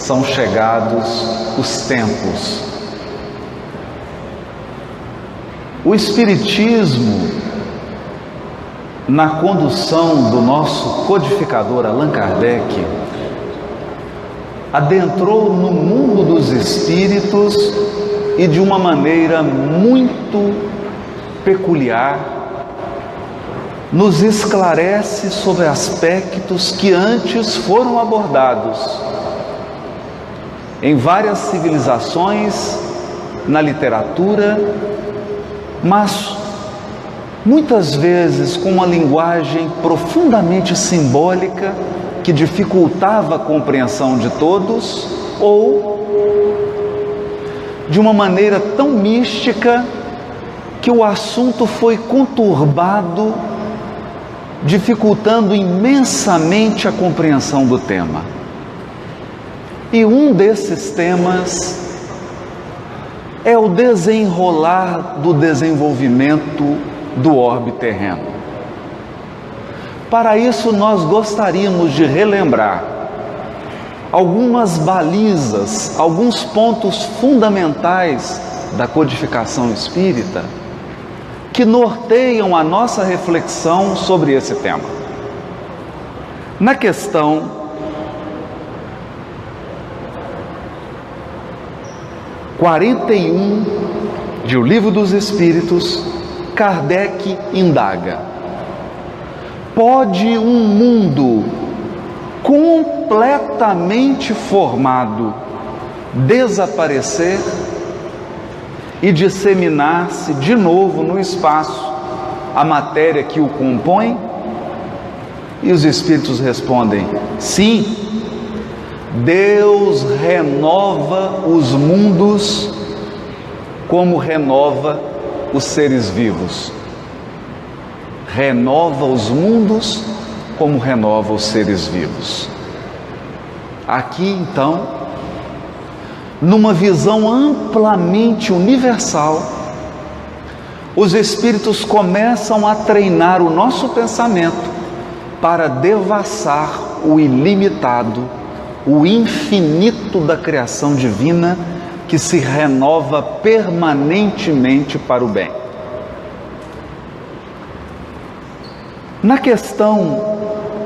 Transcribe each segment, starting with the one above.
são chegados os tempos. O Espiritismo, na condução do nosso codificador Allan Kardec, adentrou no mundo dos espíritos e de uma maneira muito peculiar nos esclarece sobre aspectos que antes foram abordados em várias civilizações, na literatura, mas muitas vezes com uma linguagem profundamente simbólica que dificultava a compreensão de todos, ou de uma maneira tão mística que o assunto foi conturbado, dificultando imensamente a compreensão do tema. E um desses temas é o desenrolar do desenvolvimento do orbe terreno. Para isso, nós gostaríamos de relembrar algumas balizas, alguns pontos fundamentais da codificação espírita que norteiam a nossa reflexão sobre esse tema. Na questão 41 de O Livro dos Espíritos, Kardec indaga: pode um mundo completamente formado desaparecer e disseminar-se de novo no espaço a matéria que o compõe? E os Espíritos respondem: sim, Deus renova os mundos como renova os seres vivos. Renova os mundos como renova os seres vivos. Aqui, então, numa visão amplamente universal, os Espíritos começam a treinar o nosso pensamento para devassar o ilimitado, o infinito da criação divina que se renova permanentemente para o bem. Na questão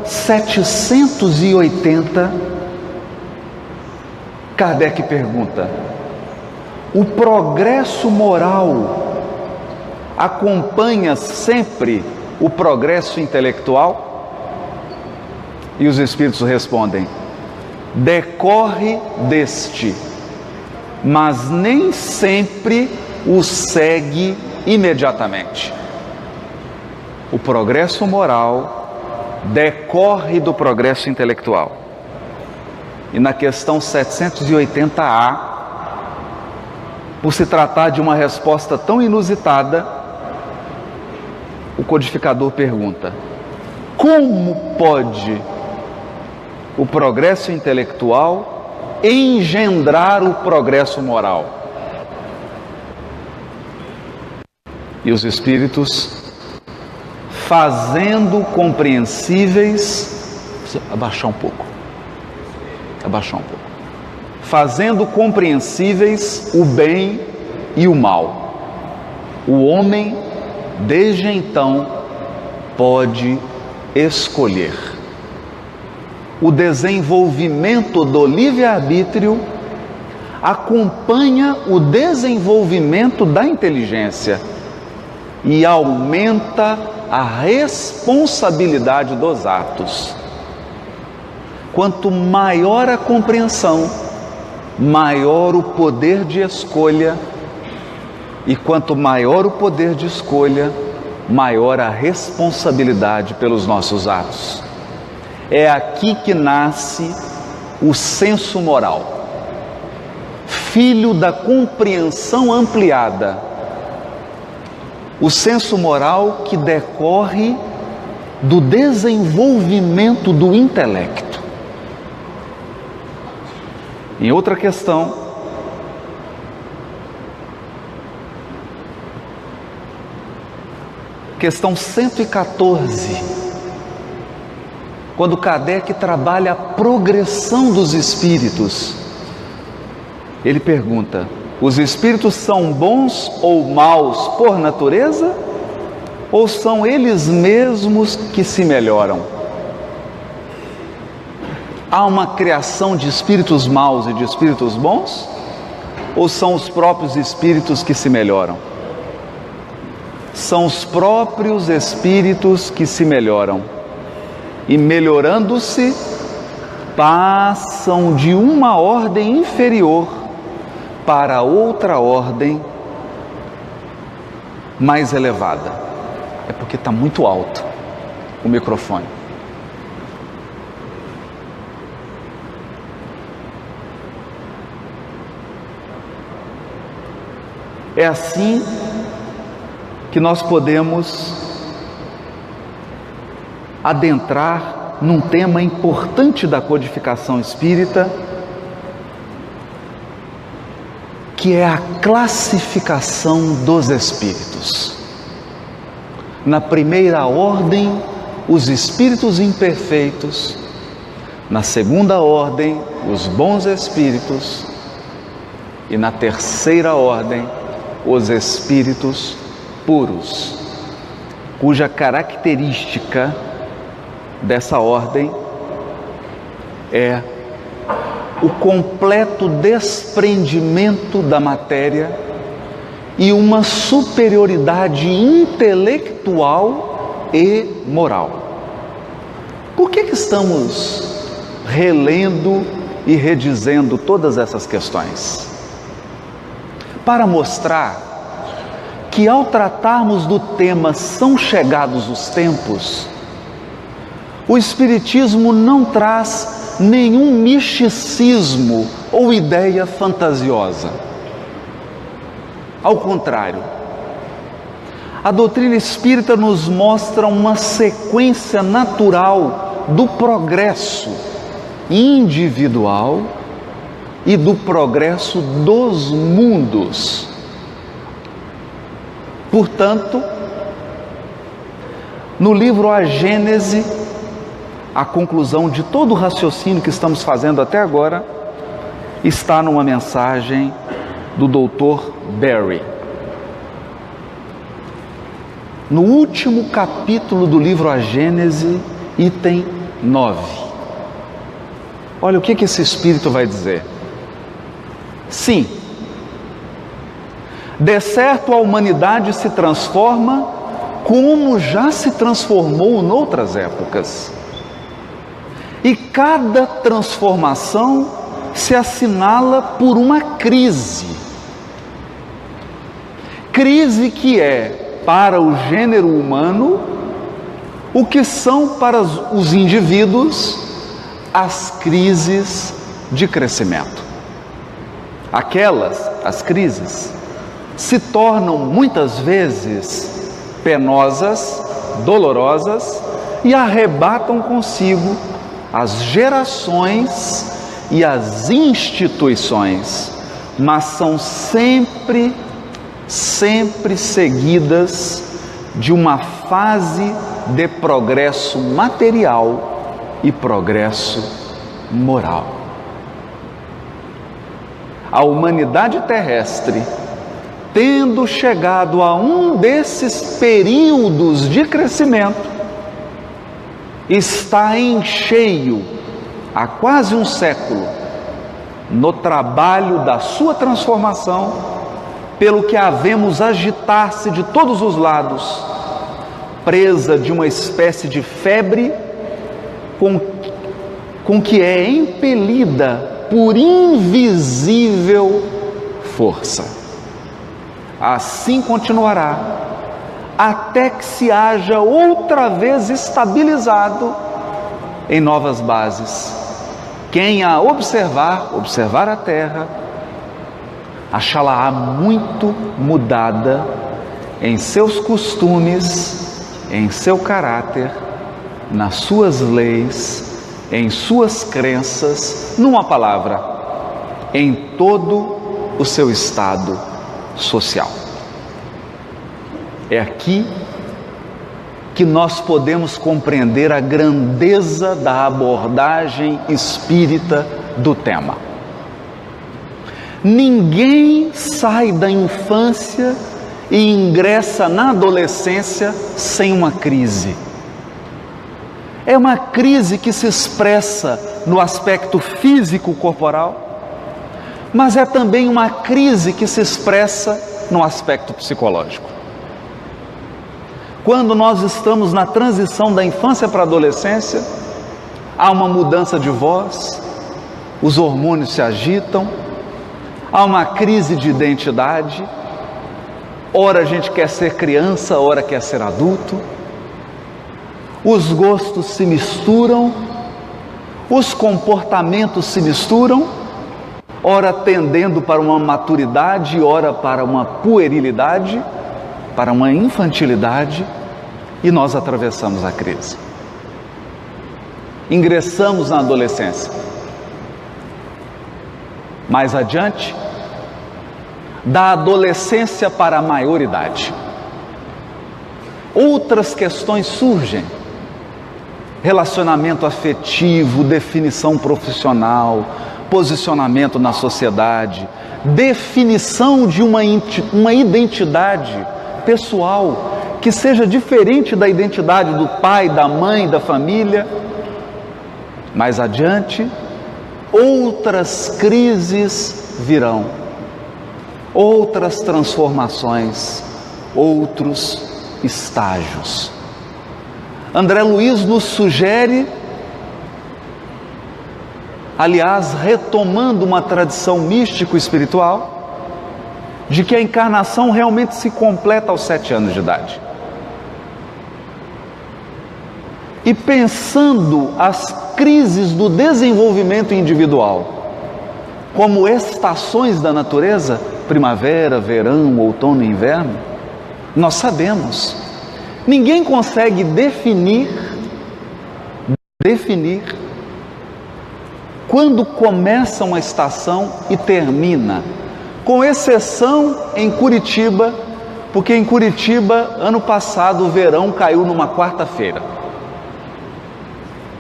780, Kardec pergunta: o progresso moral acompanha sempre o progresso intelectual? E os Espíritos respondem: decorre deste, mas nem sempre o segue imediatamente. O progresso moral decorre do progresso intelectual. E na questão 780A, por se tratar de uma resposta tão inusitada, o codificador pergunta: como pode o progresso intelectual engendrar o progresso moral? E os Espíritos, fazendo compreensíveis, abaixar um pouco, fazendo compreensíveis o bem e o mal, o homem desde então pode escolher. O desenvolvimento do livre-arbítrio acompanha o desenvolvimento da inteligência e aumenta a responsabilidade dos atos. Quanto maior a compreensão, maior o poder de escolha, e quanto maior o poder de escolha, maior a responsabilidade pelos nossos atos. É aqui que nasce o senso moral, filho da compreensão ampliada. O senso moral que decorre do desenvolvimento do intelecto. Em outra questão, questão 114, quando Kardec trabalha a progressão dos espíritos Ele pergunta: os espíritos são bons ou maus por natureza? Ou são eles mesmos que se melhoram? Há uma criação de espíritos maus e de espíritos bons? Ou são os próprios espíritos que se melhoram? São os próprios espíritos que se melhoram. E melhorando-se, passam de uma ordem inferior para outra ordem mais elevada. É porque está muito alto o microfone. É assim que nós podemos adentrar num tema importante da codificação espírita, que é a classificação dos espíritos. Na primeira ordem, os espíritos imperfeitos; na segunda ordem, os bons espíritos; e na terceira ordem, os espíritos puros, cuja característica dessa ordem é o completo desprendimento da matéria e uma superioridade intelectual e moral. Por que estamos relendo e redizendo todas essas questões? Para mostrar que, ao tratarmos do tema "São chegados os tempos", o Espiritismo não traz nenhum misticismo ou ideia fantasiosa. Ao contrário, a doutrina espírita nos mostra uma sequência natural do progresso individual e do progresso dos mundos. Portanto, no livro A Gênese, a conclusão de todo o raciocínio que estamos fazendo até agora está numa mensagem do Dr. Berry. No último capítulo do livro A Gênese, item 9. Olha o que esse espírito vai dizer. Sim, de certo a humanidade se transforma como já se transformou noutras épocas. E cada transformação se assinala por uma crise. Crise que é, para o gênero humano, o que são para os indivíduos as crises de crescimento. As crises, se tornam muitas vezes penosas, dolorosas e arrebatam consigo as gerações e as instituições, mas são sempre seguidas de uma fase de progresso material e progresso moral. A humanidade terrestre, tendo chegado a um desses períodos de crescimento, está em cheio, há quase um século, no trabalho da sua transformação, pelo que a vemos agitar-se de todos os lados, presa de uma espécie de febre com que é impelida por invisível força. Assim continuará, até que se haja outra vez estabilizado em novas bases. Quem a observar a terra, achá-la-á muito mudada em seus costumes, em seu caráter, nas suas leis, em suas crenças, numa palavra, em todo o seu estado social. É aqui que nós podemos compreender a grandeza da abordagem espírita do tema. Ninguém sai da infância e ingressa na adolescência sem uma crise. É uma crise que se expressa no aspecto físico corporal, mas é também uma crise que se expressa no aspecto psicológico. Quando nós estamos na transição da infância para a adolescência, há uma mudança de voz, os hormônios se agitam, há uma crise de identidade, ora a gente quer ser criança, ora quer ser adulto, os gostos se misturam, os comportamentos se misturam, ora tendendo para uma maturidade, ora para uma puerilidade, para uma infantilidade, e nós atravessamos a crise. Ingressamos na adolescência. Mais adiante, da adolescência para a maioridade, outras questões surgem: relacionamento afetivo, definição profissional, posicionamento na sociedade, definição de uma identidade pessoal que seja diferente da identidade do pai, da mãe, da família. Mais adiante, outras crises virão, outras transformações, outros estágios. André Luiz nos sugere, aliás, retomando uma tradição místico-espiritual, de que a encarnação realmente se completa aos 7 anos de idade. E pensando as crises do desenvolvimento individual como estações da natureza, primavera, verão, outono e inverno, nós sabemos, ninguém consegue definir quando começa uma estação e termina, com exceção em Curitiba, porque em Curitiba, ano passado, o verão caiu numa quarta-feira.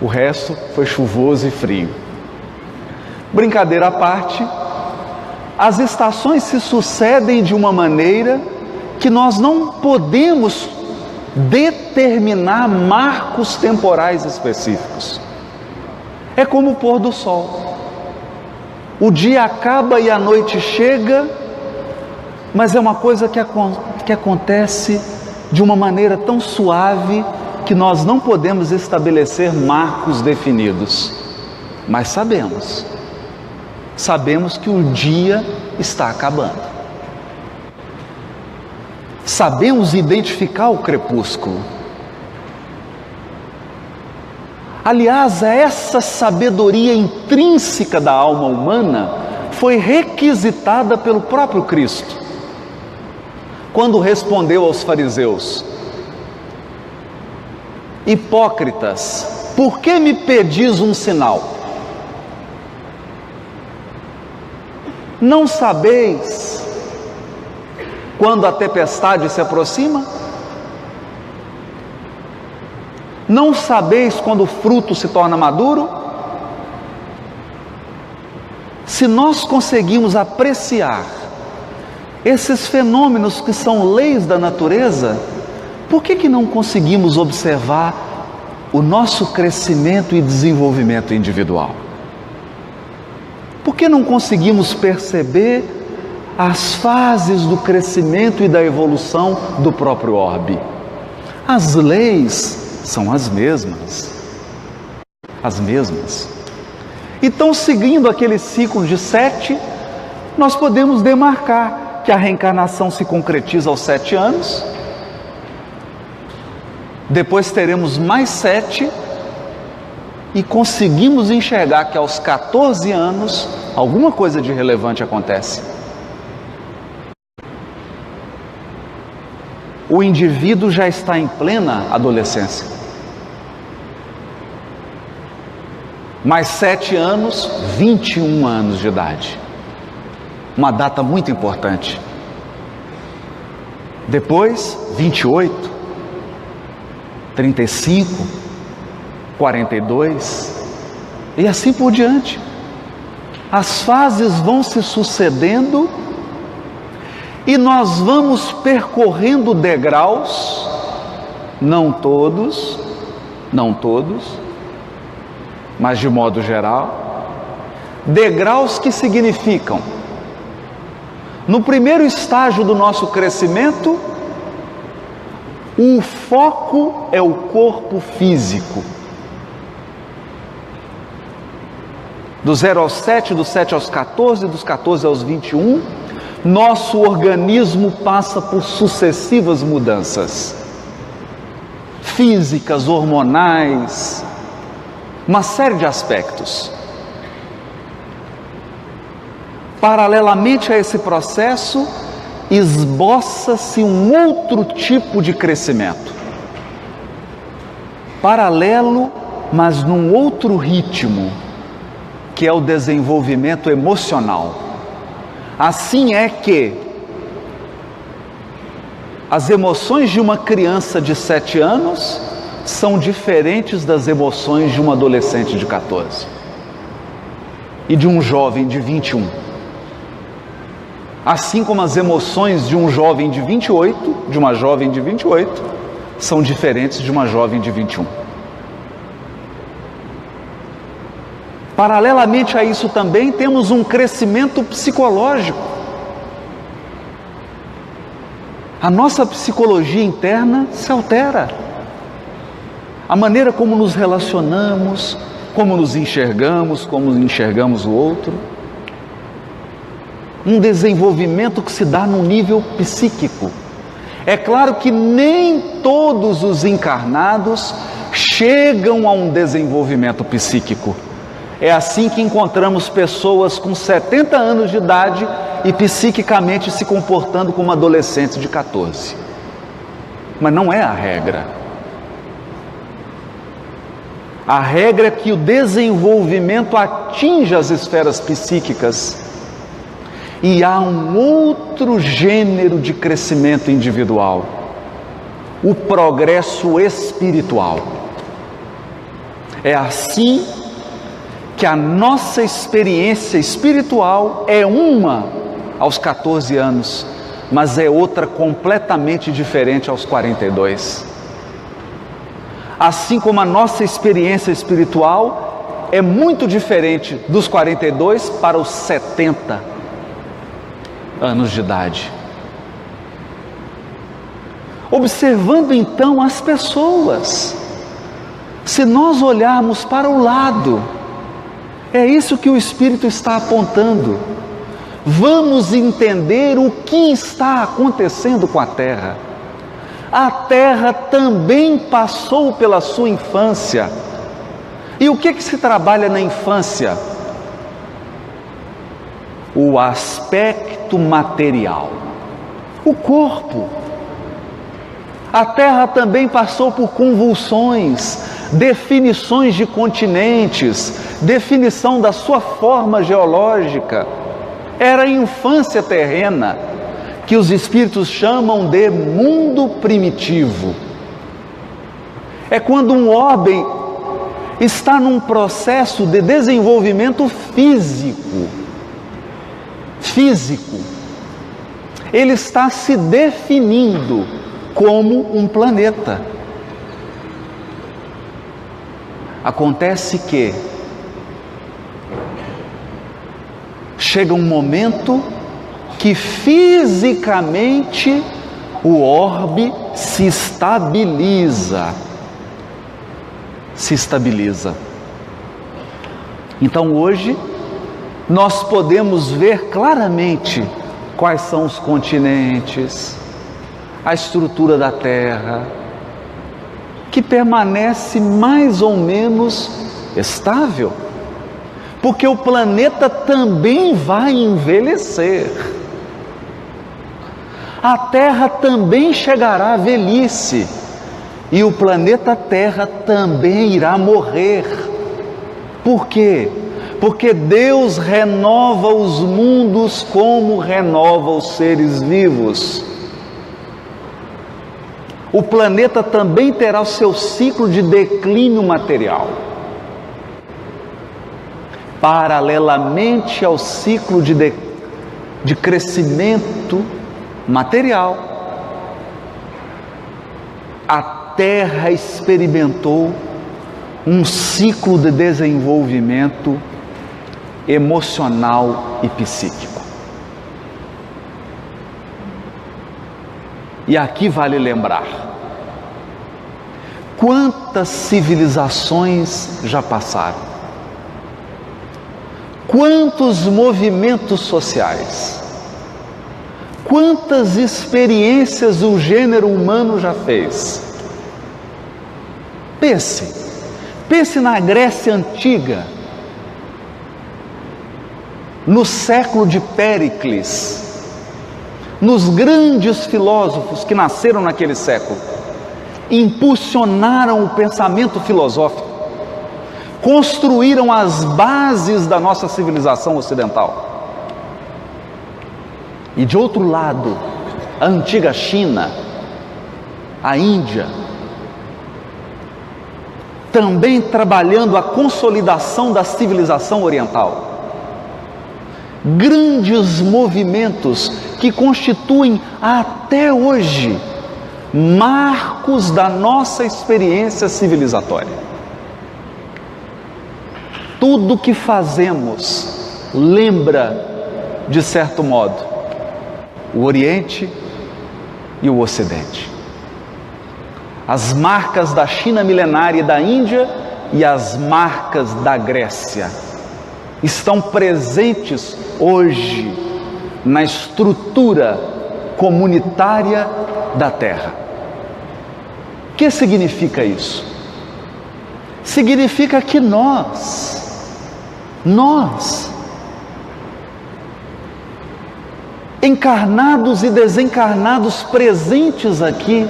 O resto foi chuvoso e frio. Brincadeira à parte, as estações se sucedem de uma maneira que nós não podemos determinar marcos temporais específicos. É como o pôr do sol. O dia acaba e a noite chega, mas é uma coisa que acontece de uma maneira tão suave que nós não podemos estabelecer marcos definidos. Mas sabemos que o dia está acabando. Sabemos identificar o crepúsculo. Aliás, essa sabedoria intrínseca da alma humana foi requisitada pelo próprio Cristo, quando respondeu aos fariseus: hipócritas, por que me pedis um sinal? Não sabeis quando a tempestade se aproxima? Não sabeis quando o fruto se torna maduro? Se nós conseguimos apreciar esses fenômenos que são leis da natureza, por que não conseguimos observar o nosso crescimento e desenvolvimento individual? Por que não conseguimos perceber as fases do crescimento e da evolução do próprio orbe? As leis são as mesmas. Então, seguindo aquele ciclo de 7, nós podemos demarcar que a reencarnação se concretiza aos 7 anos, depois teremos mais 7 e conseguimos enxergar que aos 14 anos alguma coisa de relevante acontece. O indivíduo já está em plena adolescência. Mais 7 anos, 21 anos de idade. Uma data muito importante. Depois, 28, 35, 42 e assim por diante. as fases vão se sucedendo e nós vamos percorrendo degraus, não todos, mas de modo geral, degraus que significam, no primeiro estágio do nosso crescimento, o foco é o corpo físico. Do 0 aos 7, do 7 aos 14, dos 14 aos 21, nosso organismo passa por sucessivas mudanças físicas, hormonais, uma série de aspectos. Paralelamente a esse processo, esboça-se um outro tipo de crescimento. Paralelo, mas num outro ritmo, que é o desenvolvimento emocional. Assim é que as emoções de uma criança de 7 anos são diferentes das emoções de um adolescente de 14 e de um jovem de 21. Assim como as emoções de um jovem de 28, de uma jovem de 28, são diferentes de uma jovem de 21. Paralelamente a isso também temos um crescimento psicológico. A nossa psicologia interna se altera. A maneira como nos relacionamos, como nos enxergamos, como enxergamos o outro. Um desenvolvimento que se dá no nível psíquico. É claro que nem todos os encarnados chegam a um desenvolvimento psíquico. É assim que encontramos pessoas com 70 anos de idade e psiquicamente se comportando como adolescentes de 14. Mas não é a regra. A regra é que o desenvolvimento atinge as esferas psíquicas e há um outro gênero de crescimento individual, o progresso espiritual. É assim que a nossa experiência espiritual é uma aos 14 anos, mas é outra completamente diferente aos 42. Assim como a nossa experiência espiritual é muito diferente dos 42 para os 70 anos de idade. Observando então as pessoas, se nós olharmos para o lado, é isso que o Espírito está apontando. Vamos entender o que está acontecendo com a Terra. A Terra também passou pela sua infância. E o que se trabalha na infância? O aspecto material, o corpo. A Terra também passou por convulsões, definições de continentes, definição da sua forma geológica. Era a infância terrena, que os espíritos chamam de mundo primitivo. É quando um homem está num processo de desenvolvimento físico. Ele está se definindo como um planeta. Acontece que chega um momento que fisicamente o orbe se estabiliza. Então hoje nós podemos ver claramente quais são os continentes, a estrutura da Terra, que permanece mais ou menos estável, porque o planeta também vai envelhecer. A Terra também chegará à velhice, e o planeta Terra também irá morrer. Por quê? Porque Deus renova os mundos como renova os seres vivos. O planeta também terá o seu ciclo de declínio material. paralelamente ao ciclo de crescimento material, a Terra experimentou um ciclo de desenvolvimento emocional e psíquico. E aqui vale lembrar: quantas civilizações já passaram? Quantos movimentos sociais? Quantas experiências o gênero humano já fez? Pense na Grécia Antiga, no século de Péricles, nos grandes filósofos que nasceram naquele século, impulsionaram o pensamento filosófico, construíram as bases da nossa civilização ocidental. E de outro lado, a antiga China, a Índia, também trabalhando a consolidação da civilização oriental. Grandes movimentos que constituem até hoje marcos da nossa experiência civilizatória. Tudo que fazemos lembra, de certo modo, o Oriente e o Ocidente. As marcas da China milenária e da Índia e as marcas da Grécia estão presentes hoje na estrutura comunitária da Terra. O que significa isso? Significa que nós, encarnados e desencarnados presentes aqui,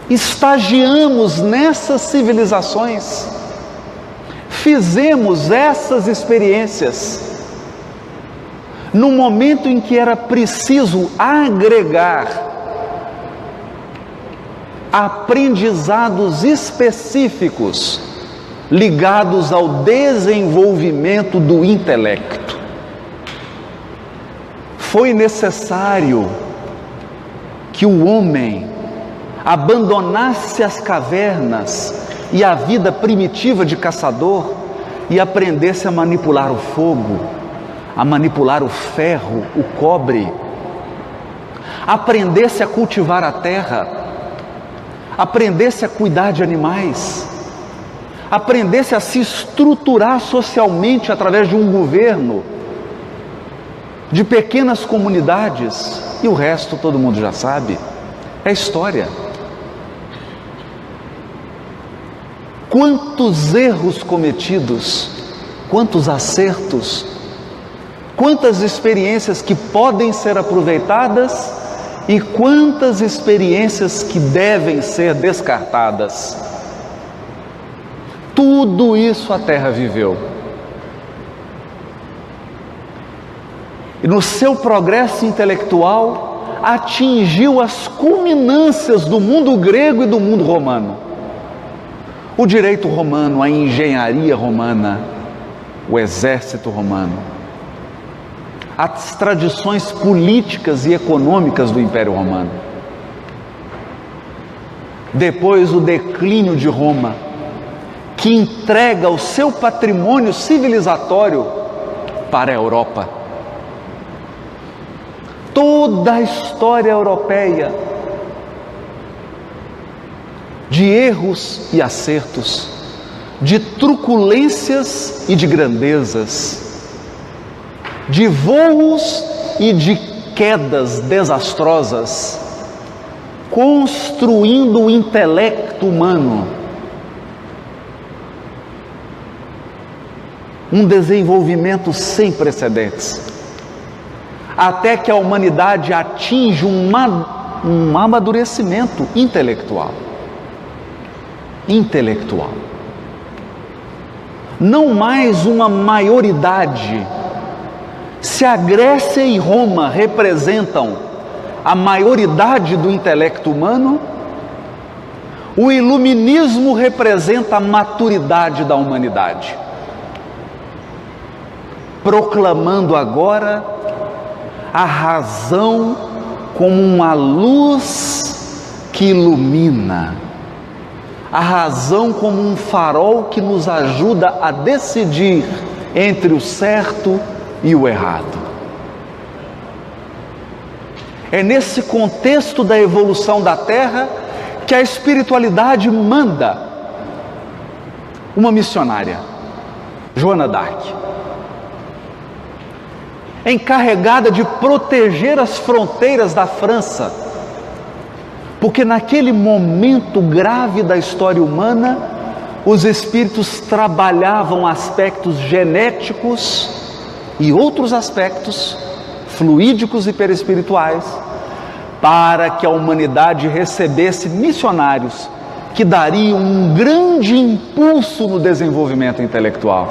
estagiamos nessas civilizações, fizemos essas experiências no momento em que era preciso agregar aprendizados específicos ligados ao desenvolvimento do intelecto. Foi necessário que o homem abandonasse as cavernas e a vida primitiva de caçador e aprendesse a manipular o fogo, a manipular o ferro, o cobre, aprendesse a cultivar a terra, aprendesse a cuidar de animais, aprendesse a se estruturar socialmente através de um governo, de pequenas comunidades, e o resto todo mundo já sabe, é história. Quantos erros cometidos, quantos acertos, quantas experiências que podem ser aproveitadas e quantas experiências que devem ser descartadas. Tudo isso a Terra viveu. E no seu progresso intelectual atingiu as culminâncias do mundo grego e do mundo romano. O direito romano, a engenharia romana, o exército romano, as tradições políticas e econômicas do Império Romano. Depois o declínio de Roma, que entrega o seu patrimônio civilizatório para a Europa. Toda a história europeia, de erros e acertos, de truculências e de grandezas, de voos e de quedas desastrosas, construindo o intelecto humano, um desenvolvimento sem precedentes, até que a humanidade atinge um amadurecimento intelectual. Não mais uma maioridade. Se a Grécia e Roma representam a maioridade do intelecto humano, o iluminismo representa a maturidade da humanidade. proclamando agora a razão como uma luz que ilumina, a razão como um farol que nos ajuda a decidir entre o certo e o errado. É nesse contexto da evolução da Terra que a espiritualidade manda uma missionária, Joana d'Arc, encarregada de proteger as fronteiras da França, porque naquele momento grave da história humana, os espíritos trabalhavam aspectos genéticos e outros aspectos fluídicos e perispirituais, para que a humanidade recebesse missionários que dariam um grande impulso no desenvolvimento intelectual.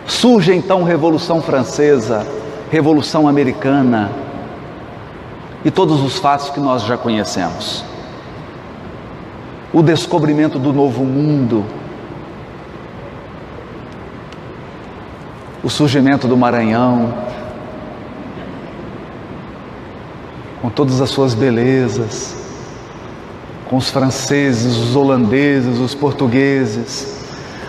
Surge então Revolução Francesa, Revolução Americana e todos os fatos que nós já conhecemos. O descobrimento do Novo Mundo, o surgimento do Maranhão, com todas as suas belezas, com os franceses, os holandeses, os portugueses,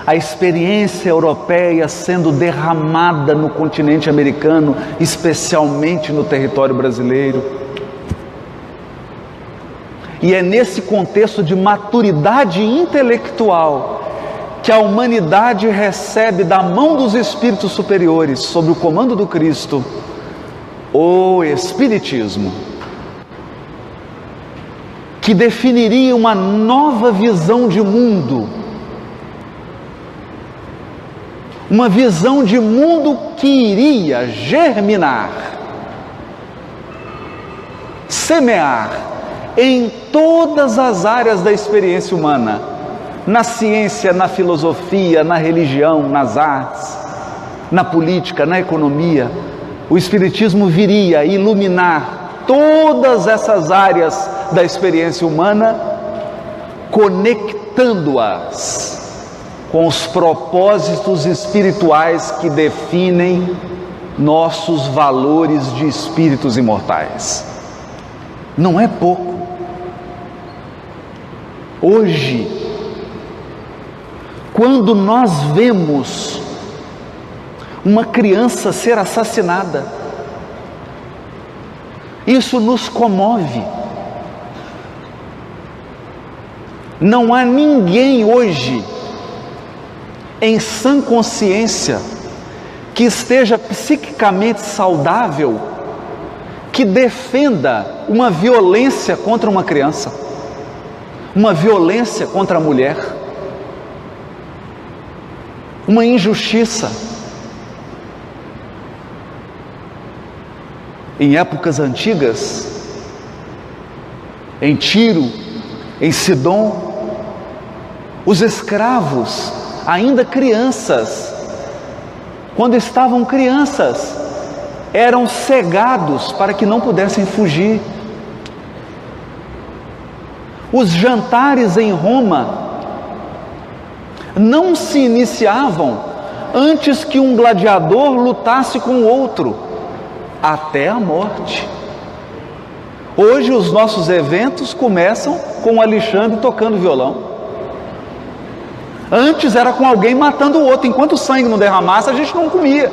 a experiência europeia sendo derramada no continente americano, especialmente no território brasileiro. E é nesse contexto de maturidade intelectual que a humanidade recebe da mão dos espíritos superiores, sob o comando do Cristo, o Espiritismo, que definiria uma nova visão de mundo, uma visão de mundo que iria germinar, semear em todas as áreas da experiência humana, na ciência, na filosofia, na religião, nas artes, na política, na economia. O Espiritismo viria iluminar todas essas áreas da experiência humana, conectando-as com os propósitos espirituais que definem nossos valores de espíritos imortais. Não é pouco. Hoje, quando nós vemos uma criança ser assassinada, isso nos comove. Não há ninguém hoje em sã consciência que esteja psiquicamente saudável que defenda uma violência contra uma criança, uma violência contra a mulher, uma injustiça. Em épocas antigas, em Tiro, em Sidom, os escravos, ainda crianças, quando estavam crianças, eram cegados para que não pudessem fugir. Os jantares em Roma não se iniciavam antes que um gladiador lutasse com o outro, até a morte. Hoje os nossos eventos começam com o Alexandre tocando violão. Antes era com alguém matando o outro. Enquanto o sangue não derramasse, a gente não comia.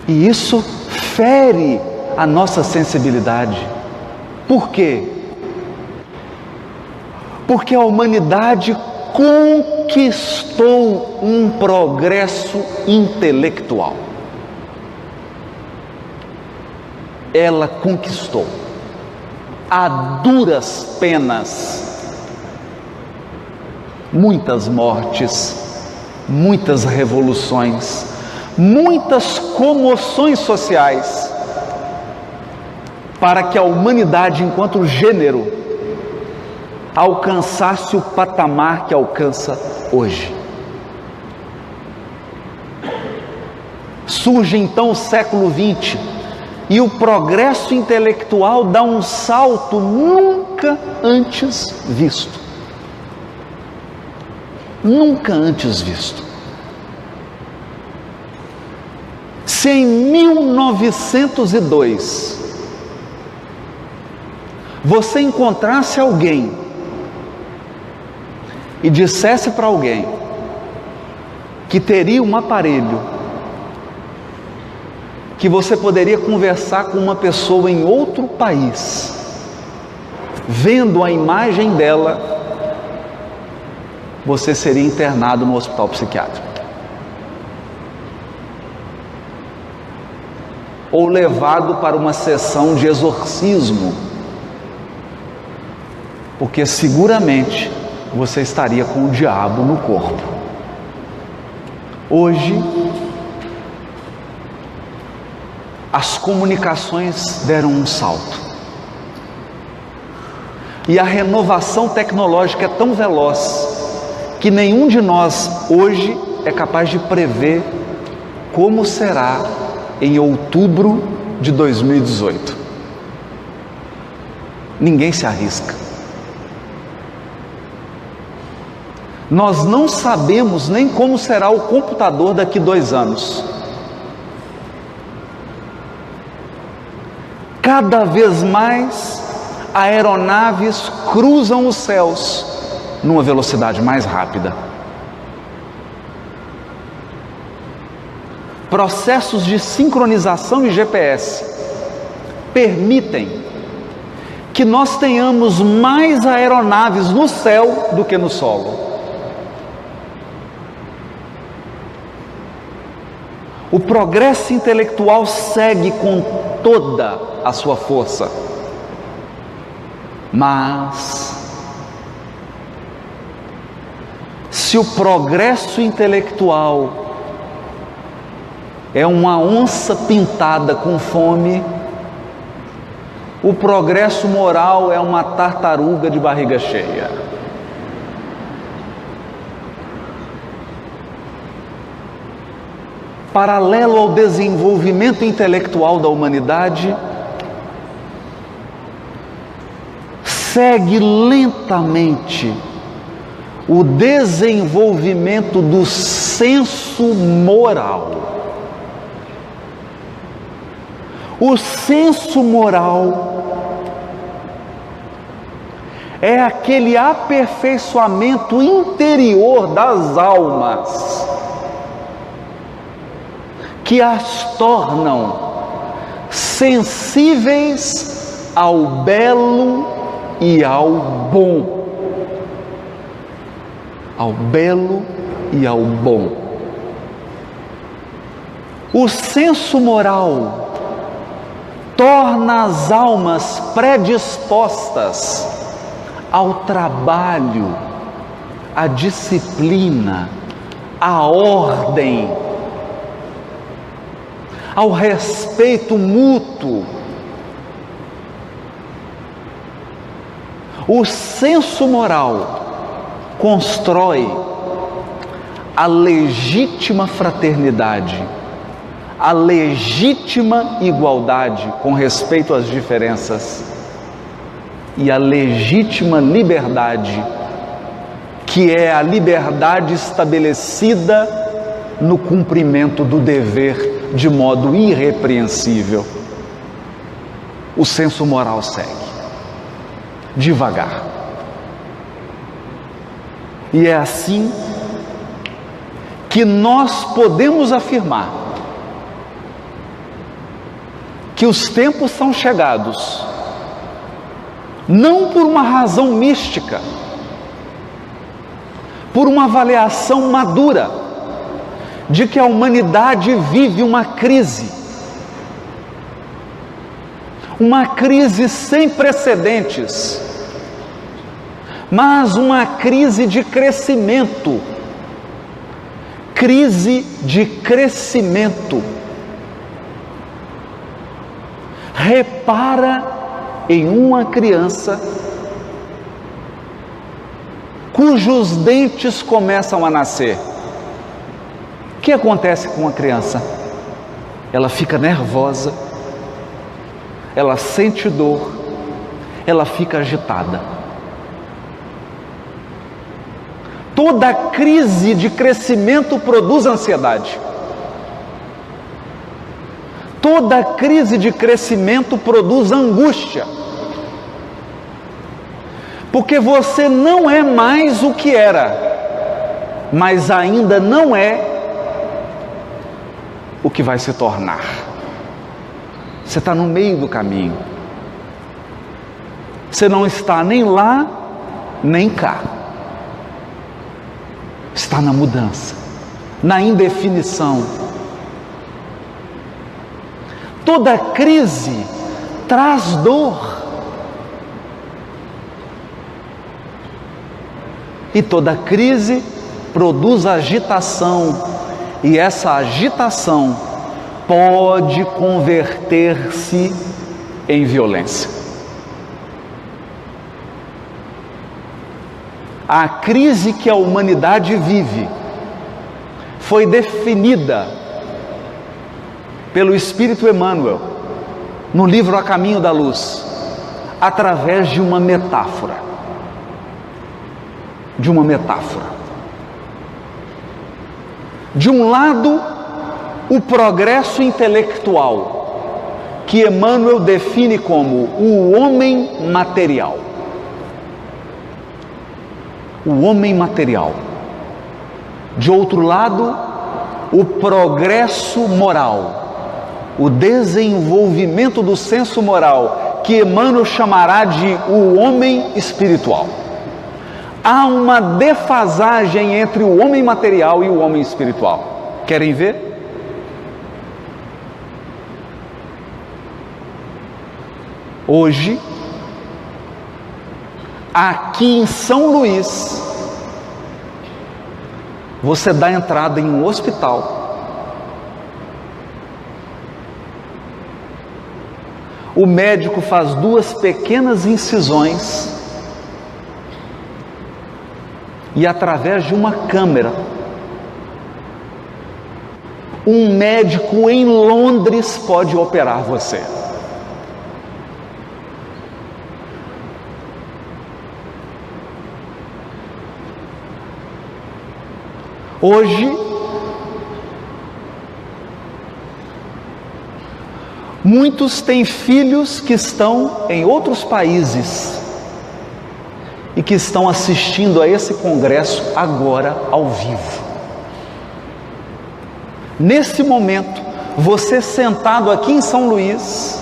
E isso fere a nossa sensibilidade. Por quê? Porque a humanidade conquistou um progresso intelectual. Ela conquistou, a duras penas, muitas mortes, muitas revoluções, muitas comoções sociais, para que a humanidade, enquanto gênero, alcançasse o patamar que alcança hoje. Surge então o século XX e o progresso intelectual dá um salto nunca antes visto. nunca antes visto. Se em 1902 você encontrasse alguém e dissesse para alguém que teria um aparelho, que você poderia conversar com uma pessoa em outro país, vendo a imagem dela, você seria internado no hospital psiquiátrico. Ou levado para uma sessão de exorcismo, porque seguramente você estaria com o diabo no corpo. Hoje, as comunicações deram um salto. E a renovação tecnológica é tão veloz que nenhum de nós hoje é capaz de prever como será em outubro de 2018. Ninguém se arrisca. Nós não sabemos nem como será o computador daqui 2 anos. Cada vez mais aeronaves cruzam os céus numa velocidade mais rápida. Processos de sincronização e GPS permitem que nós tenhamos mais aeronaves no céu do que no solo. O progresso intelectual segue com toda a sua força, mas se o progresso intelectual é uma onça pintada com fome, o progresso moral é uma tartaruga de barriga cheia. Paralelo ao desenvolvimento intelectual da humanidade, segue lentamente o desenvolvimento do senso moral. O senso moral é aquele aperfeiçoamento interior das almas que as tornam sensíveis ao belo e ao bom. Ao belo e ao bom. O senso moral torna as almas predispostas ao trabalho, à disciplina, à ordem, ao respeito mútuo. O senso moral constrói a legítima fraternidade, a legítima igualdade com respeito às diferenças e a legítima liberdade, que é a liberdade estabelecida no cumprimento do dever de modo irrepreensível. O senso moral segue devagar. E é assim que nós podemos afirmar que os tempos são chegados, não por uma razão mística, por uma avaliação madura de que a humanidade vive uma crise sem precedentes, mas uma crise de crescimento, Repara em uma criança cujos dentes começam a nascer. O que acontece com a criança? Ela fica nervosa, ela sente dor, ela fica agitada. Toda crise de crescimento produz ansiedade. Toda crise de crescimento produz angústia. Porque você não é mais o que era, mas ainda não é o que vai se tornar. Você está no meio do caminho. Você não está nem lá, nem cá. Está na mudança, na indefinição. Toda crise traz dor. E toda crise produz agitação. E essa agitação pode converter-se em violência. A crise que a humanidade vive foi definida pelo Espírito Emmanuel no livro A Caminho da Luz, através de uma metáfora. De uma metáfora. De um lado, o progresso intelectual, que Emmanuel define como o homem material. O homem material. De outro lado, o progresso moral, o desenvolvimento do senso moral, que Emmanuel chamará de o homem espiritual. Há uma defasagem entre o homem material e o homem espiritual. Querem ver? Hoje, aqui em São Luís, você dá entrada em um hospital. O médico faz 2 pequenas incisões e, através de uma câmera, um médico em Londres pode operar você. Hoje, muitos têm filhos que estão em outros países e que estão assistindo a esse congresso agora ao vivo. Nesse momento, você sentado aqui em São Luís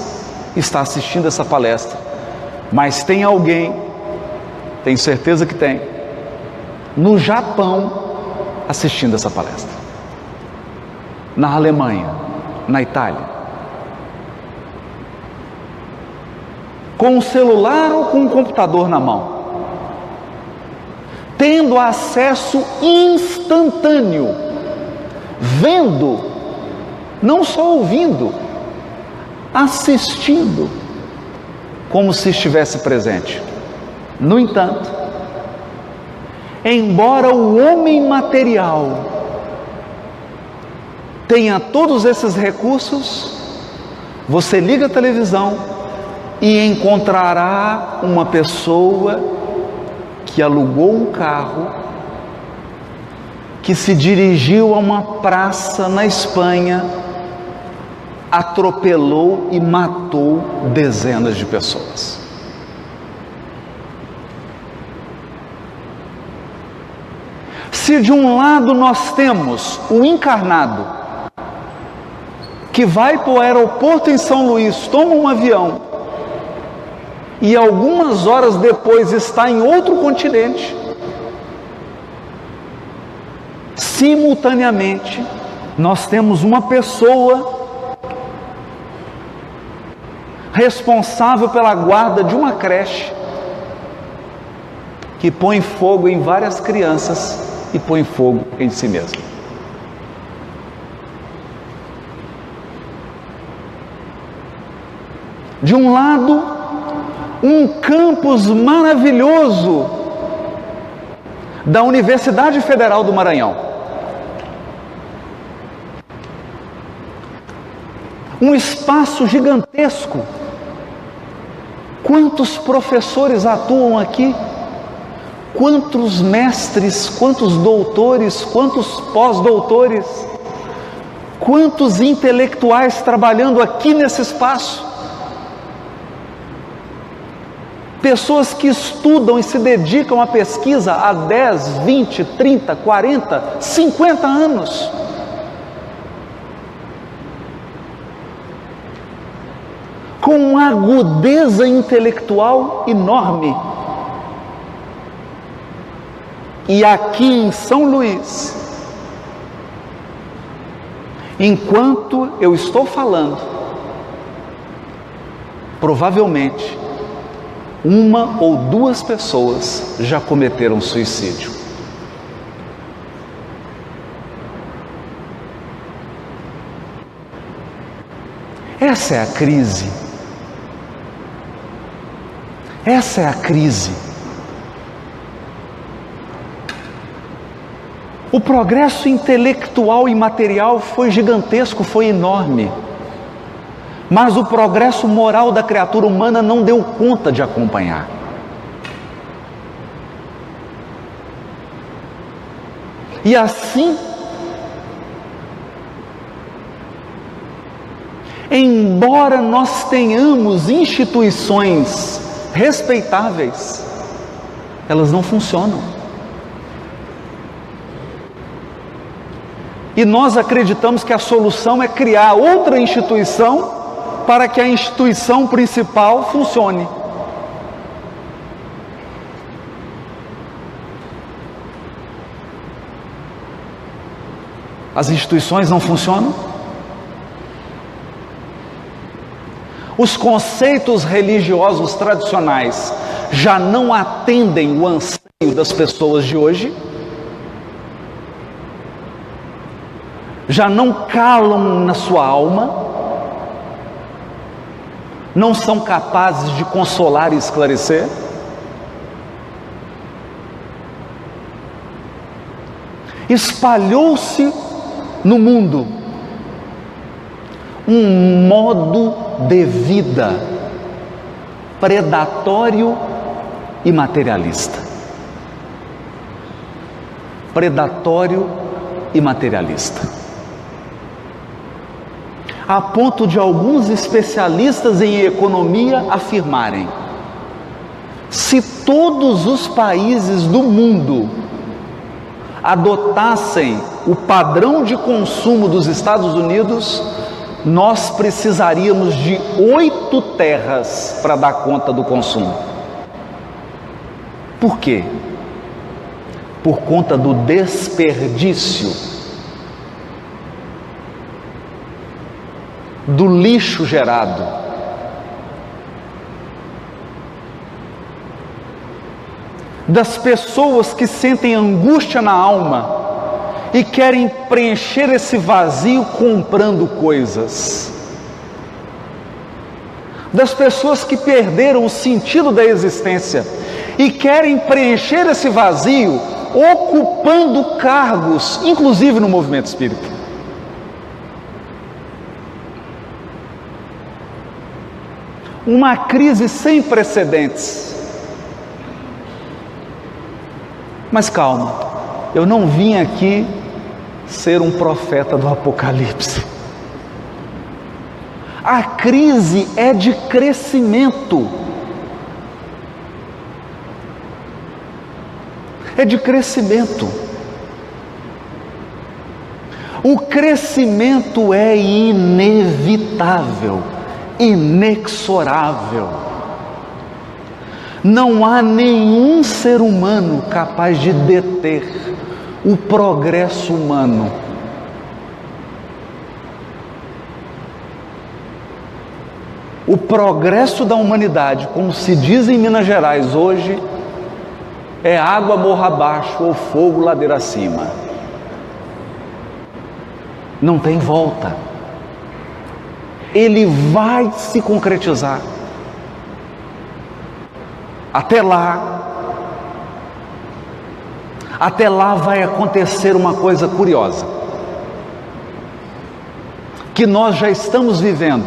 está assistindo essa palestra, mas tem alguém, tenho certeza que tem, no Japão assistindo essa palestra, na Alemanha, na Itália, com um celular ou com um computador na mão, tendo acesso instantâneo, vendo, não só ouvindo, assistindo, como se estivesse presente. No entanto, embora o homem material tenha todos esses recursos, você liga a televisão e encontrará uma pessoa que alugou um carro, que se dirigiu a uma praça na Espanha, atropelou e matou dezenas de pessoas. Se de um lado nós temos o encarnado, que vai para o aeroporto em São Luís, toma um avião, e algumas horas depois está em outro continente, simultaneamente, nós temos uma pessoa responsável pela guarda de uma creche, que põe fogo em várias crianças e põe fogo em si mesmo. De um lado, um campus maravilhoso da Universidade Federal do Maranhão. Um espaço gigantesco. Quantos professores atuam aqui? Quantos mestres, quantos doutores, quantos pós-doutores, quantos intelectuais trabalhando aqui nesse espaço? Pessoas que estudam e se dedicam à pesquisa há 10, 20, 30, 40, 50 anos. Com uma agudeza intelectual enorme. E aqui em São Luís, enquanto eu estou falando, provavelmente uma ou duas pessoas já cometeram suicídio. Essa é a crise. Essa é a crise. O progresso intelectual e material foi gigantesco, foi enorme. Mas o progresso moral da criatura humana não deu conta de acompanhar. E assim, embora nós tenhamos instituições respeitáveis, elas não funcionam. E nós acreditamos que a solução é criar outra instituição para que a instituição principal funcione. As instituições não funcionam? Os conceitos religiosos tradicionais já não atendem o anseio das pessoas de hoje? Já não calam na sua alma? Não são capazes de consolar e esclarecer? Espalhou-se no mundo um modo de vida predatório e materialista. Predatório e materialista. A ponto de alguns especialistas em economia afirmarem: se todos os países do mundo adotassem o padrão de consumo dos Estados Unidos, nós precisaríamos de 8 terras para dar conta do consumo. Por quê? Por conta do desperdício, do lixo gerado. Das pessoas que sentem angústia na alma e querem preencher esse vazio comprando coisas. Das pessoas que perderam o sentido da existência e querem preencher esse vazio ocupando cargos, inclusive no movimento espírita. Uma crise sem precedentes. Mas calma, eu não vim aqui ser um profeta do Apocalipse. A crise é de crescimento. É de crescimento. O crescimento é inevitável, inexorável. Não há nenhum ser humano capaz de deter o progresso humano. O progresso da humanidade, como se diz em Minas Gerais hoje, é água morra abaixo ou fogo ladeira acima. Não tem volta. Ele vai se concretizar. Até lá vai acontecer uma coisa curiosa, que nós já estamos vivendo,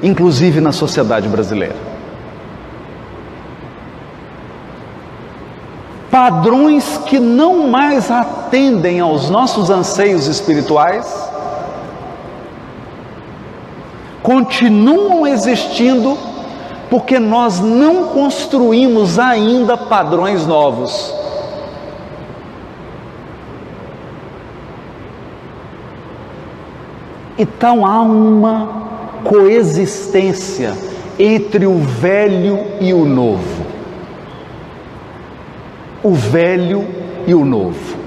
inclusive na sociedade brasileira. padrões que não mais atendem aos nossos anseios espirituais continuam existindo porque nós não construímos ainda padrões novos. Então há uma coexistência entre o velho e o novo. O velho e o novo.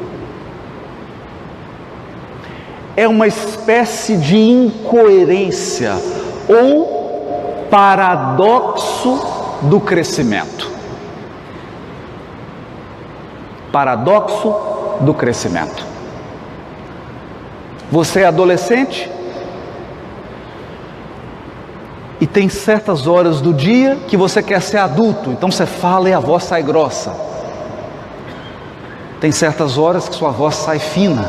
É uma espécie de incoerência ou paradoxo do crescimento. Paradoxo do crescimento. Você é adolescente e tem certas horas do dia que você quer ser adulto, então você fala e a voz sai grossa. Tem certas horas que sua voz sai fina.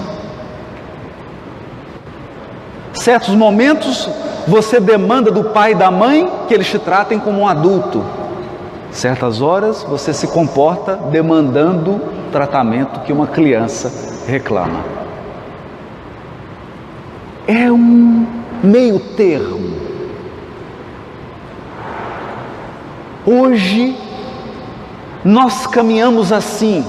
Certos momentos você demanda do pai e da mãe que eles te tratem como um adulto. Certas horas você se comporta demandando o tratamento que uma criança reclama. É um meio termo. Hoje nós caminhamos assim.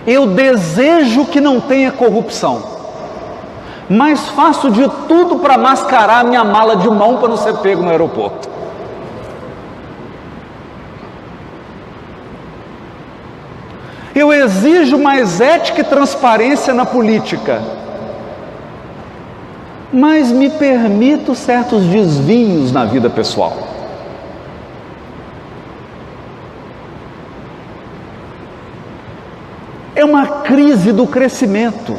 Eu desejo que não tenha corrupção, mas faço de tudo para mascarar minha mala de mão para não ser pego no aeroporto. Eu exijo mais ética e transparência na política, mas me permito certos desvios na vida pessoal. É uma crise do crescimento.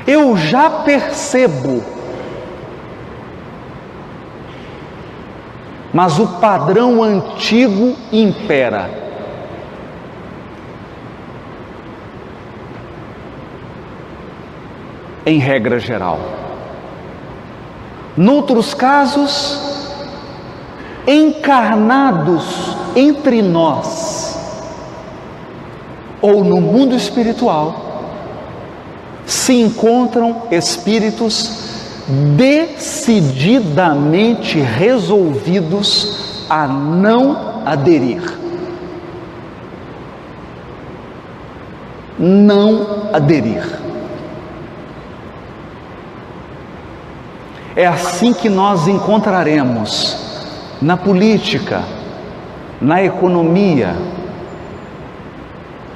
Eu já percebo, mas o padrão antigo impera. Em regra geral. Noutros casos, encarnados entre nós, ou no mundo espiritual, se encontram espíritos decididamente resolvidos a não aderir. Não aderir. É assim que nós encontraremos na política, na economia,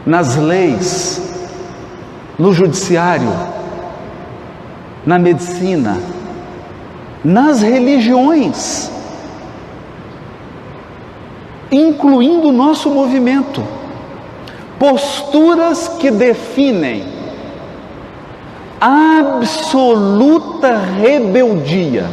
nas leis, no judiciário, na medicina, nas religiões, incluindo o nosso movimento, posturas que definem absoluta rebeldia.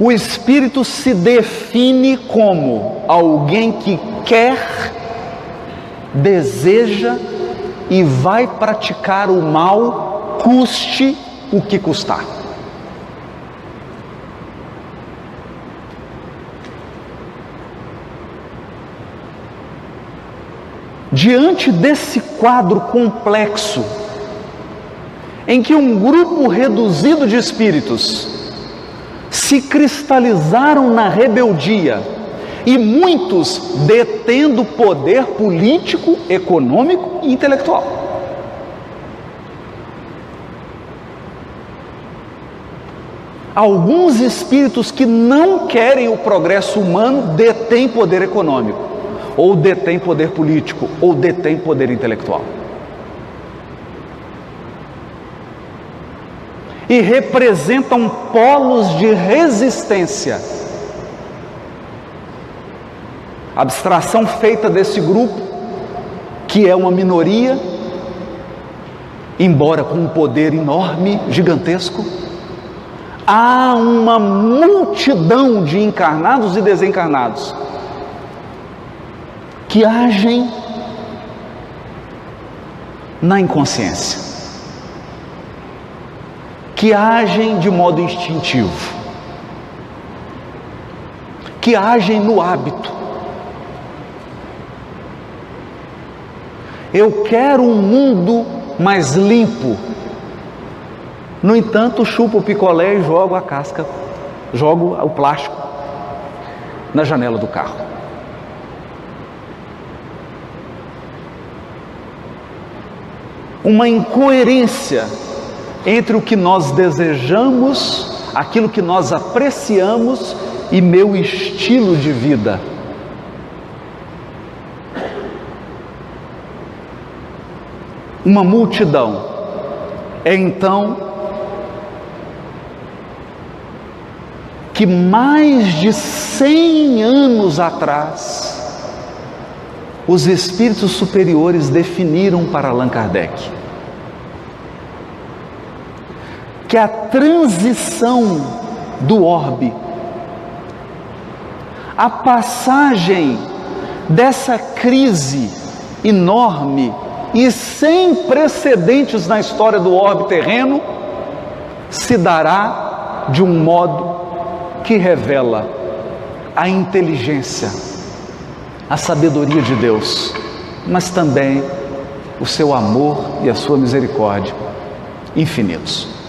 O espírito se define como alguém que quer, deseja e vai praticar o mal, custe o que custar. Diante desse quadro complexo, em que um grupo reduzido de espíritos se cristalizaram na rebeldia, e muitos detendo poder político, econômico e intelectual. Alguns espíritos que não querem o progresso humano detêm poder econômico, ou detêm poder político, ou detêm poder intelectual. E representam polos de resistência. A abstração feita desse grupo, que é uma minoria, embora com um poder enorme, gigantesco, há uma multidão de encarnados e desencarnados que agem na inconsciência, que agem de modo instintivo, que agem no hábito. Eu quero um mundo mais limpo. No entanto, chupo o picolé e jogo a casca, jogo o plástico na janela do carro. Uma incoerência entre o que nós desejamos, aquilo que nós apreciamos e meu estilo de vida. Uma multidão é então que mais de 100 anos atrás os espíritos superiores definiram para Allan Kardec que a transição do orbe, a passagem dessa crise enorme e sem precedentes na história do orbe terreno, se dará de um modo que revela a inteligência, a sabedoria de Deus, mas também o seu amor e a sua misericórdia infinitos.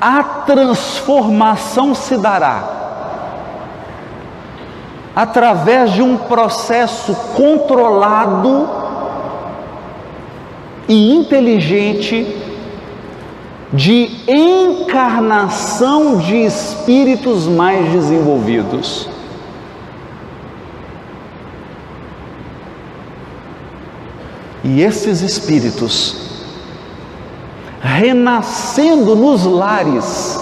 A transformação se dará através de um processo controlado e inteligente de encarnação de espíritos mais desenvolvidos. E esses espíritos, renascendo nos lares,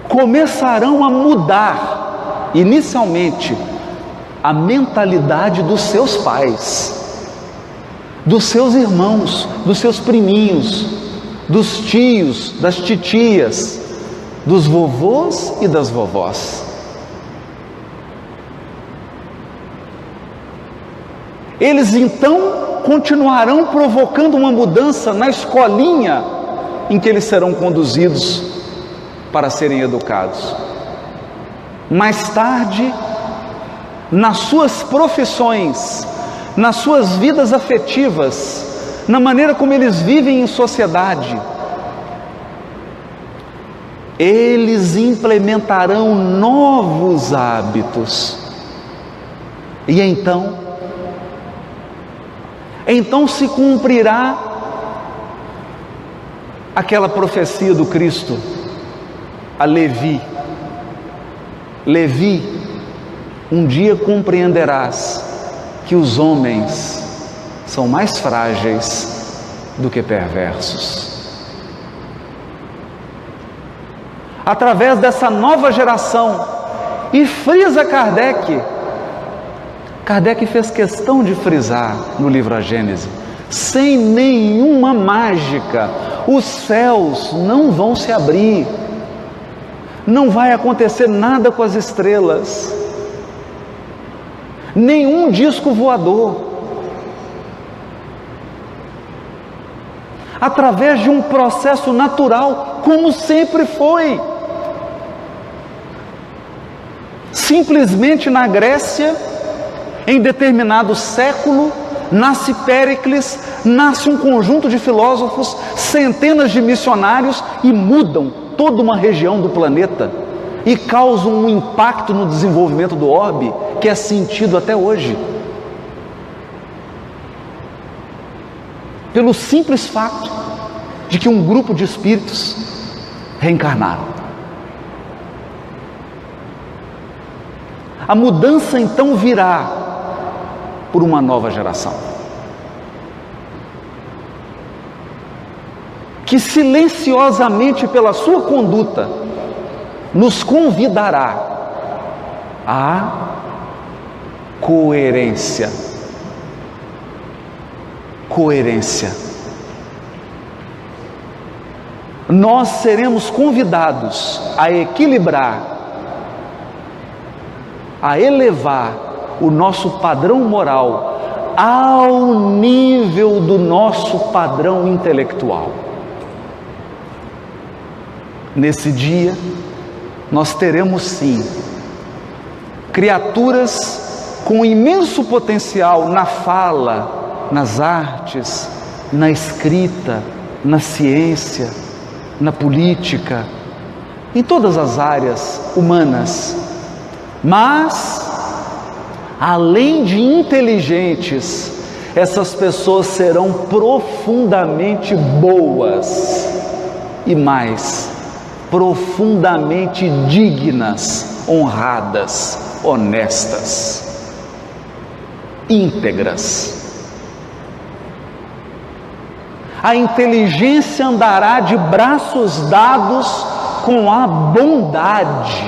começarão a mudar, inicialmente, a mentalidade dos seus pais, dos seus irmãos, dos seus priminhos, dos tios, das titias, dos vovôs e das vovós. Eles então continuarão provocando uma mudança na escolinha em que eles serão conduzidos para serem educados. Mais tarde, nas suas profissões, nas suas vidas afetivas, na maneira como eles vivem em sociedade, eles implementarão novos hábitos. E então se cumprirá aquela profecia do Cristo a Levi: Levi, um dia compreenderás que os homens são mais frágeis do que perversos. Através dessa nova geração, e frisa Kardec fez questão de frisar no livro A Gênese, sem nenhuma mágica, os céus não vão se abrir, não vai acontecer nada com as estrelas, nenhum disco voador. Através de um processo natural, como sempre foi. Simplesmente na Grécia, em determinado século, nasce Péricles, nasce um conjunto de filósofos, centenas de missionários e mudam toda uma região do planeta e causam um impacto no desenvolvimento do orbe que é sentido até hoje. Pelo simples fato de que um grupo de espíritos reencarnaram. A mudança então virá por uma nova geração, que silenciosamente pela sua conduta nos convidará à coerência. Nós seremos convidados a equilibrar, a elevar o nosso padrão moral ao nível do nosso padrão intelectual. Nesse dia, nós teremos sim criaturas com imenso potencial na fala, nas artes, na escrita, na ciência, na política, em todas as áreas humanas. Mas, além de inteligentes, essas pessoas serão profundamente boas e mais, profundamente dignas, honradas, honestas, íntegras. A inteligência andará de braços dados com a bondade.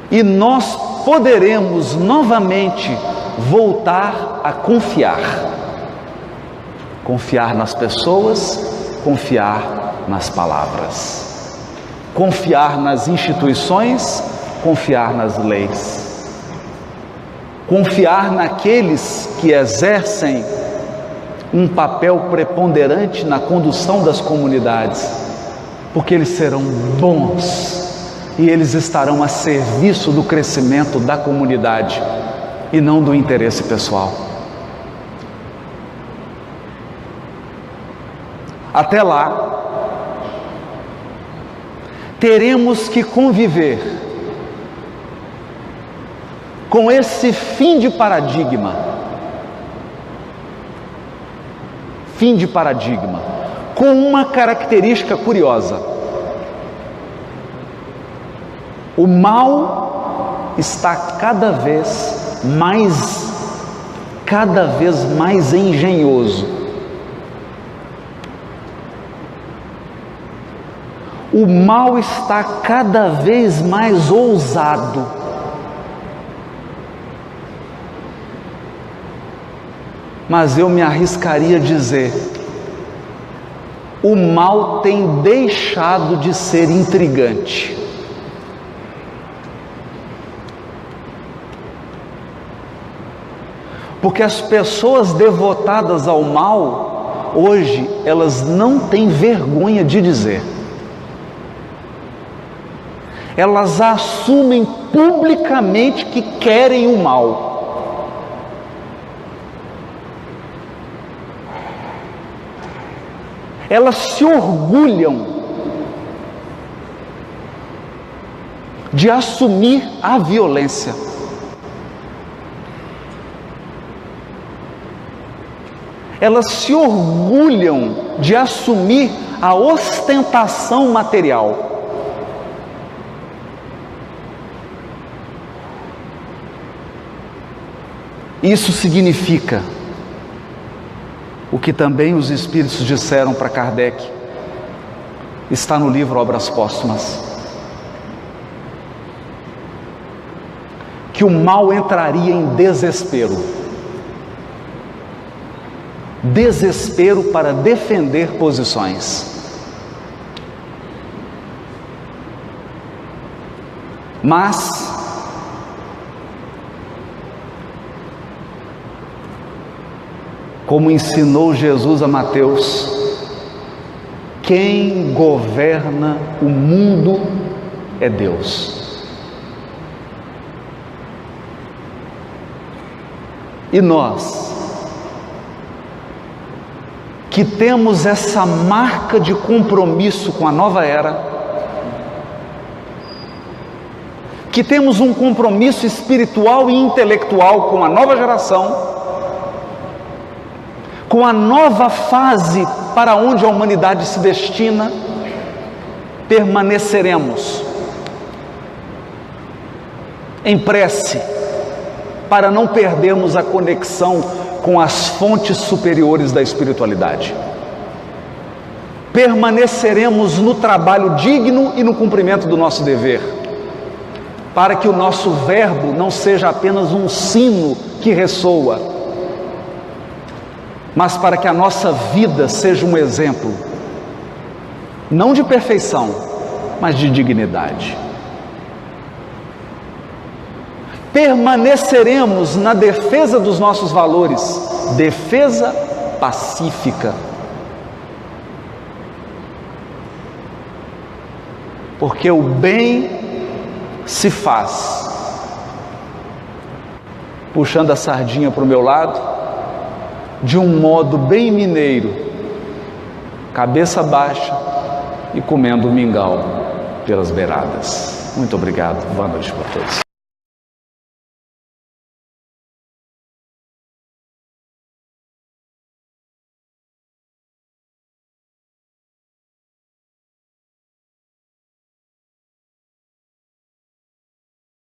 E nós poderemos novamente voltar a confiar. Confiar nas pessoas, confiar nas palavras. Confiar nas instituições, confiar nas leis. Confiar naqueles que exercem um papel preponderante na condução das comunidades, porque eles serão bons e eles estarão a serviço do crescimento da comunidade e não do interesse pessoal. Até lá, teremos que conviver com esse fim de paradigma. Fim de paradigma, com uma característica curiosa. O mal está cada vez mais engenhoso. O mal está cada vez mais ousado. Mas eu me arriscaria a dizer, o mal tem deixado de ser intrigante. Porque as pessoas devotadas ao mal, hoje, elas não têm vergonha de dizer. Elas assumem publicamente que querem o mal. Elas se orgulham de assumir a violência. Elas se orgulham de assumir a ostentação material. Isso significa o que também os Espíritos disseram para Kardec, está no livro Obras Póstumas, que o mal entraria em desespero. Desespero para defender posições. Mas como ensinou Jesus a Mateus, quem governa o mundo é Deus. E nós, que temos essa marca de compromisso com a nova era, que temos um compromisso espiritual e intelectual com a nova geração, com a nova fase para onde a humanidade se destina, permaneceremos em prece, para não perdermos a conexão com as fontes superiores da espiritualidade. Permaneceremos no trabalho digno e no cumprimento do nosso dever, para que o nosso verbo não seja apenas um sino que ressoa, mas para que a nossa vida seja um exemplo, não de perfeição, mas de dignidade. permaneceremos na defesa dos nossos valores, defesa pacífica. Porque o bem se faz puxando a sardinha para o meu lado, de um modo bem mineiro, cabeça baixa e comendo mingau pelas beiradas. Muito obrigado, boa noite para todos.